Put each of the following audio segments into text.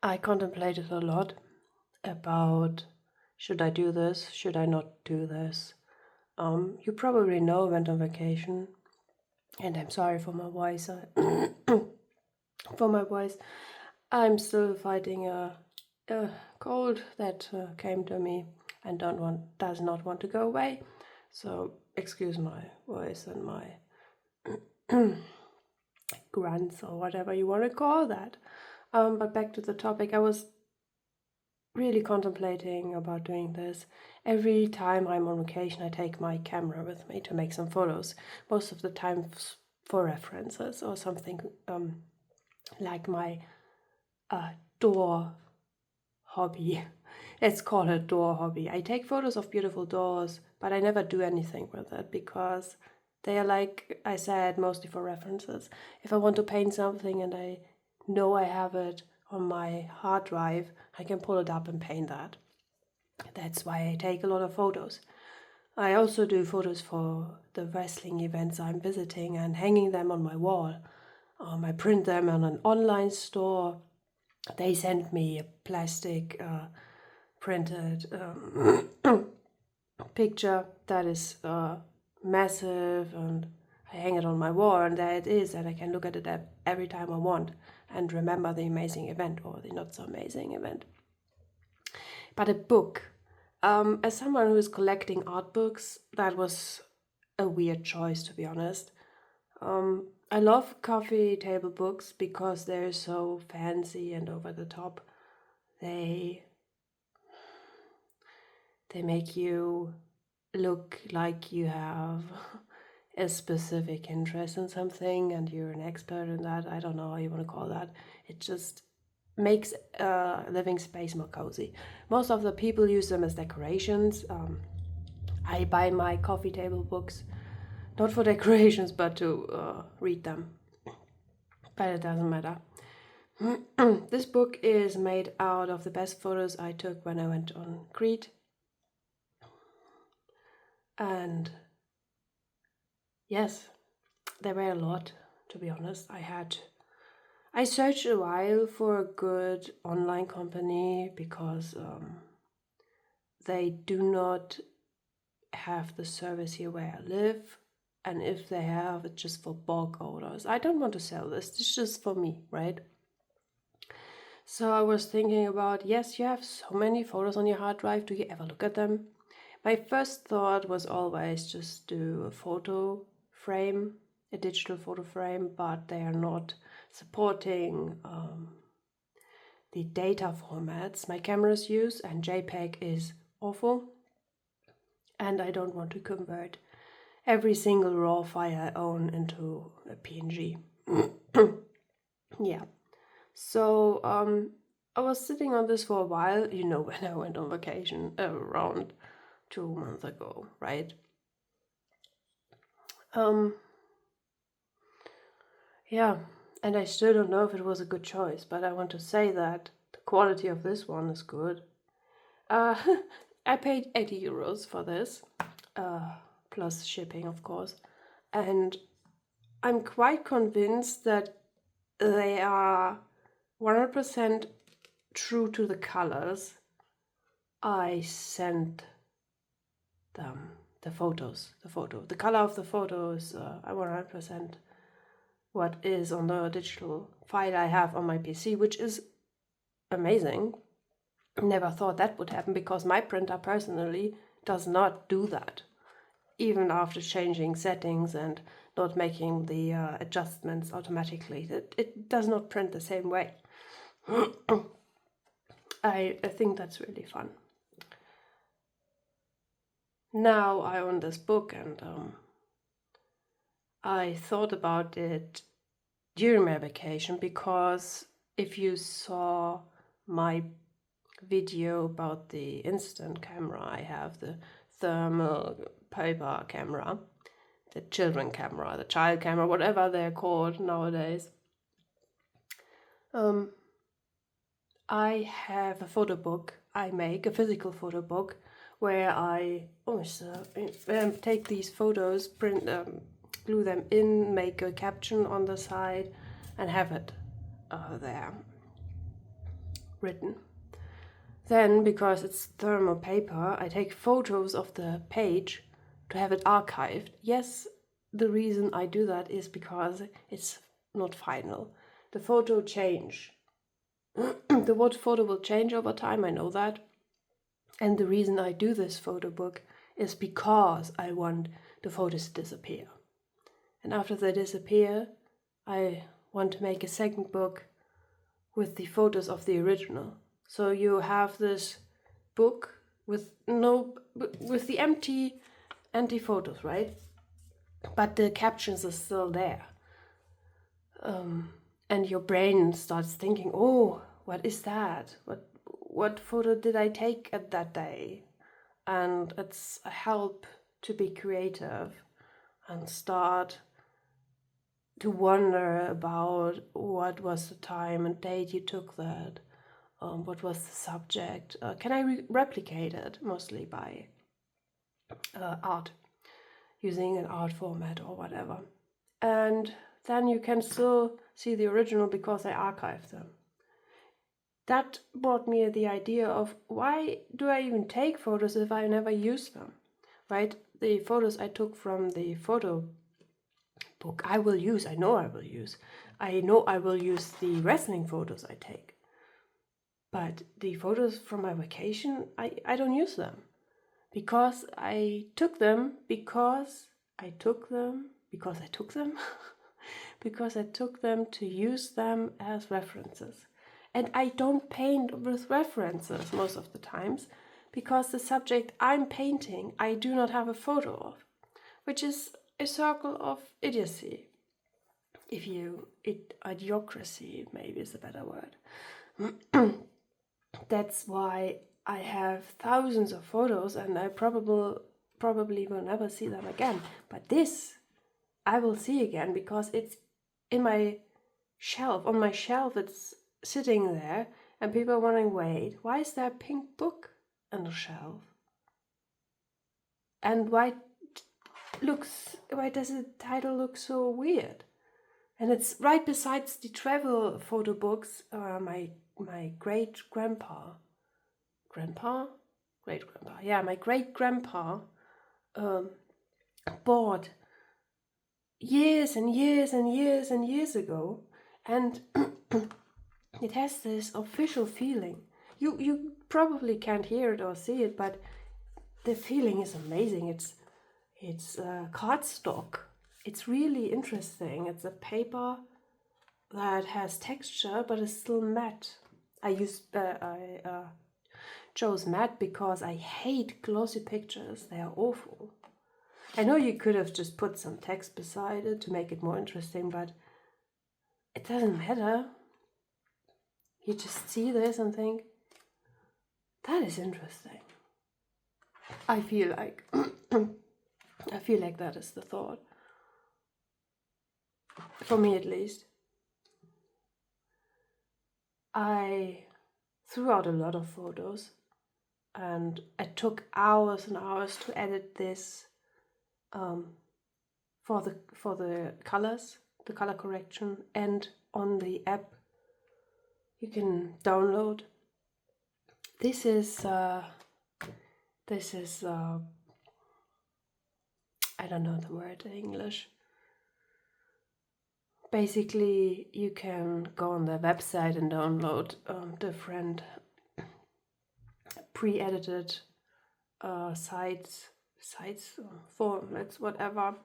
I contemplated a lot about should I do this, should I not do this. You probably know I went on vacation, and I'm sorry for my voice. For my voice, I'm still fighting a cold that came to me and does not want to go away. So excuse my voice and my grunts or whatever you want to call that. But back to the topic, I was really contemplating about doing this. Every time I'm on vacation, I take my camera with me to make some photos. Most of the time for references or something like my door hobby. Let's call it door hobby. I take photos of beautiful doors, but I never do anything with it because they are, like I said, mostly for references. If I want to paint something and I know I have it on my hard drive, I can pull it up and paint that. That's why I take a lot of photos. I also do photos for the wrestling events I'm visiting and hanging them on my wall. I print them on an online store. They send me a plastic printed picture that is massive, and I hang it on my wall, and there it is, and I can look at it every time I want and remember the amazing event or the not so amazing event. But a book, as someone who is collecting art books, that was a weird choice, to be honest. I love coffee table books because they're so fancy and over the top. They make you look like you have a specific interest in something and you're an expert in that. I don't know how you want to call that. It just makes a living space more cozy. Most of the people use them as decorations. I buy my coffee table books not for decorations but to read them. But it doesn't matter. This book is made out of the best photos I took when I went on Crete. And yes, there were a lot, to be honest. I searched a while for a good online company because they do not have the service here where I live. And if they have, it's just for bulk orders. I don't want to sell this. It's just for me, right? So I was thinking about, yes, you have so many photos on your hard drive. Do you ever look at them? My first thought was always just do a photo frame, a digital photo frame, but they are not supporting the data formats my cameras use, and JPEG is awful. And I don't want to convert every single RAW file I own into a PNG. Yeah. So I was sitting on this for a while, when I went on vacation around 2 months ago, right? Yeah, and I still don't know if it was a good choice, but I want to say that the quality of this one is good. I paid 80 euros for this, plus shipping, of course, and I'm quite convinced that they are 100% true to the colors I sent them. The color of the photo is 100% what is on the digital file I have on my PC, which is amazing. Never thought that would happen because my printer personally does not do that. Even after changing settings and not making the adjustments automatically, it does not print the same way. I think that's really fun. Now I own this book, and I thought about it during my vacation because if you saw my video about the instant camera I have, the thermal paper camera, the children camera, the child camera, whatever they're called nowadays, I have a photo book. I make a physical photo book where I take these photos, print them, glue them in, make a caption on the side, and have it there. written. Then, because it's thermal paper, I take photos of the page to have it archived. Yes, the reason I do that is because it's not final. The photo change. The photo will change over time, I know that. And the reason I do this photo book is because I want the photos to disappear. And after they disappear, I want to make a second book with the photos of the original. So you have this book with the empty photos, right? But the captions are still there. And your brain starts thinking, oh, what is that? What photo did I take at that day? And it's a help to be creative and start to wonder about what was the time and date you took that, what was the subject. Can I replicate it? Mostly by art, using an art format or whatever. And then you can still see the original because I archived them. That brought me the idea of, why do I even take photos if I never use them, right? The photos I took from the photo book I will use. I know I will use the wrestling photos I take. But the photos from my vacation, I don't use them. Because I took them because I took them to use them as references. And I don't paint with references most of the times, because the subject I'm painting I do not have a photo of, which is a circle of idiocy. Idiocracy maybe is a better word. That's why I have thousands of photos, and I probably will never see them again. But this I will see again, because it's in my shelf. On my shelf it's sitting there, and people are wondering, wait, why is there a pink book on the shelf? And why does the title look so weird? And it's right besides the travel photo books. My great-grandpa, my great-grandpa bought years and years and years and years ago, and it has this official feeling. You probably can't hear it or see it, but the feeling is amazing. It's cardstock. It's really interesting. It's a paper that has texture but is still matte. I chose matte because I hate glossy pictures. They are awful. I know you could have just put some text beside it to make it more interesting, but it doesn't matter. You just see this and think, that is interesting. I feel like that is the thought. For me at least. I threw out a lot of photos, and it took hours and hours to edit this for the colors, the color correction, and on the app you can download. This is I don't know the word in English. Basically, you can go on their website and download different pre-edited sites, formats, whatever,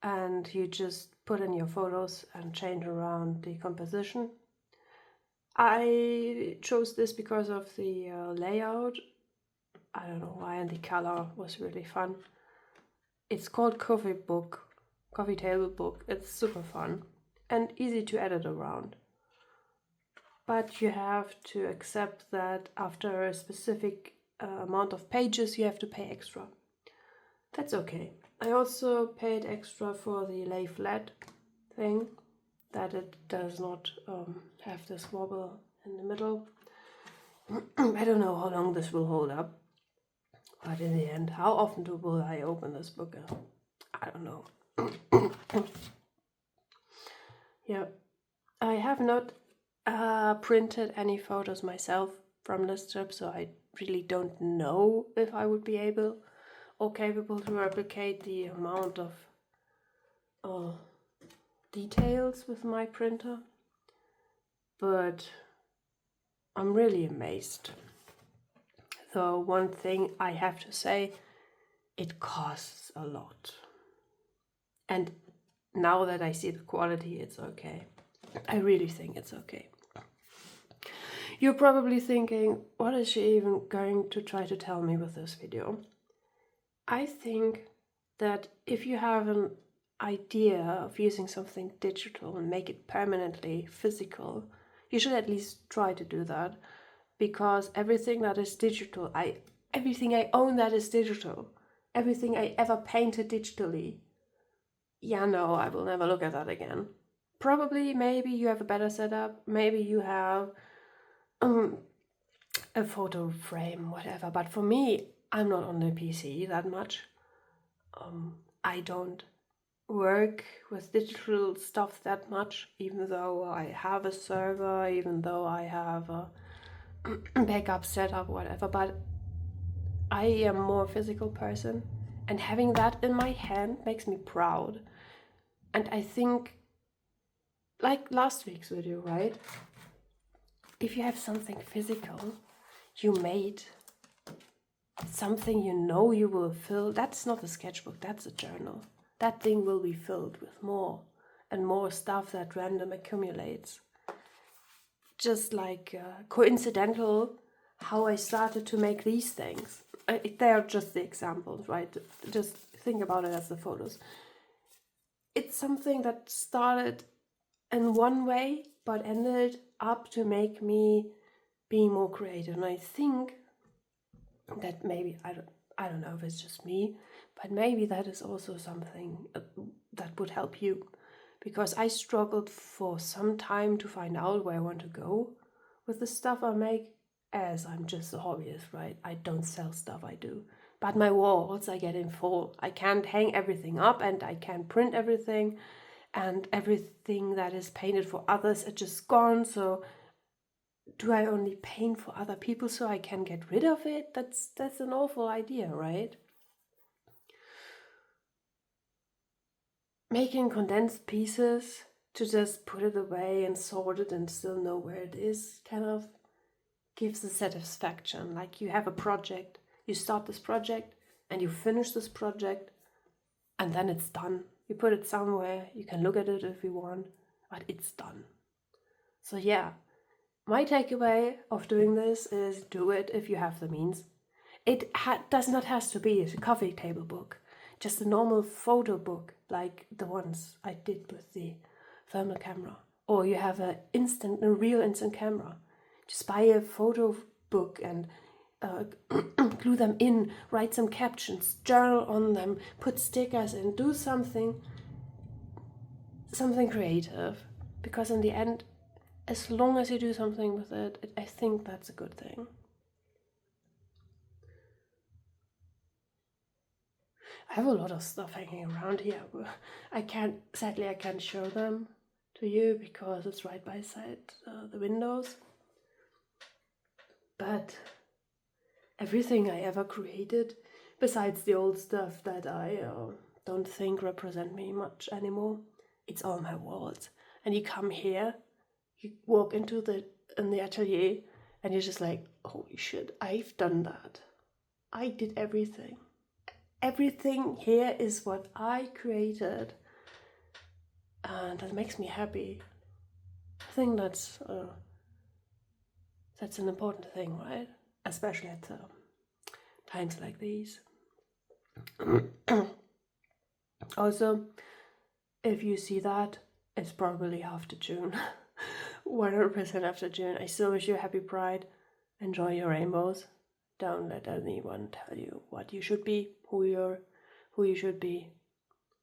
and you just put in your photos and change around the composition. I chose this because of the layout. I don't know why, and the color was really fun. It's called Coffee Table Book. It's super fun and easy to edit around. But you have to accept that after a specific amount of pages you have to pay extra. That's okay. I also paid extra for the lay flat thing, that it does not have this wobble in the middle. I don't know how long this will hold up, but in the end, how often will I open this book? I don't know. Yeah, I have not printed any photos myself from this trip, so I really don't know if I would be able or capable to replicate the amount of details with my printer. But I'm really amazed. Though one thing I have to say, it costs a lot. And now that I see the quality, it's okay. I really think it's okay. You're probably thinking, what is she even going to try to tell me with this video? I think that if you have an idea of using something digital and make it permanently physical, you should at least try to do that, because everything that is digital, everything I own that is digital, everything I ever painted digitally, yeah, no, I will never look at that again. Probably, maybe you have a better setup, maybe you have a photo frame, whatever. But for me, I'm not on the PC that much. I don't work with digital stuff that much, even though I have a server, even though I have a backup setup, whatever. But I am more a physical person, and having that in my hand makes me proud. And I think, like last week's video, right? If you have something physical you made, something you know you will fill, that's not a sketchbook, that's a journal. That thing will be filled with more and more stuff that random accumulates. Just like coincidental how I started to make these things. They are just the examples, right? Just think about it as the photos. It's something that started in one way but ended up to make me be more creative. And I think that maybe, I don't know if it's just me, but maybe that is also something that would help you. Because I struggled for some time to find out where I want to go with the stuff I make, as I'm just a hobbyist, right? I don't sell stuff, I do. But my walls I get in full. I can't hang everything up and I can't print everything. And everything that is painted for others is just gone. So do I only paint for other people so I can get rid of it? That's an awful idea, right? Making condensed pieces to just put it away and sort it and still know where it is kind of gives a satisfaction. Like you have a project, you start this project and you finish this project and then it's done. You put it somewhere, you can look at it if you want, but it's done. So yeah, my takeaway of doing this is do it if you have the means. It does not have to be a coffee table book, just a normal photo book like the ones I did with the thermal camera. Or you have a real instant camera. Just buy a photo book and glue them in, write some captions, journal on them, put stickers in, do something creative. Because in the end, as long as you do something with it, I think that's a good thing. I have a lot of stuff hanging around here. Sadly I can't show them to you because it's right beside the windows. But everything I ever created, besides the old stuff that I don't think represent me much anymore, it's all my walls. And you come here, you walk into the atelier, and you're just like, holy shit, I've done that. I did everything. Everything here is what I created, and that makes me happy. I think that's an important thing, right? Especially at times like these. Also, if you see that, it's probably after June. 100% after June. I still wish you a happy Pride. Enjoy your rainbows. Don't let anyone tell you what you should be, who you should be.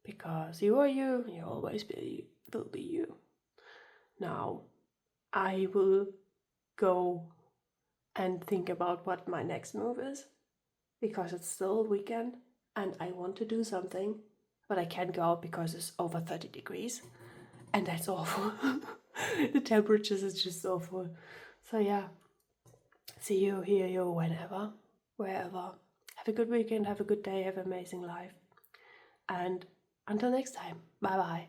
Because you are you, you always will be you. Now, I will go and think about what my next move is, because it's still weekend and I want to do something, but I can't go out because it's over 30 degrees and that's awful. The temperatures is just awful. So yeah, see you, hear you, whenever, wherever. Have a good weekend, have a good day, have an amazing life. And until next time, bye bye.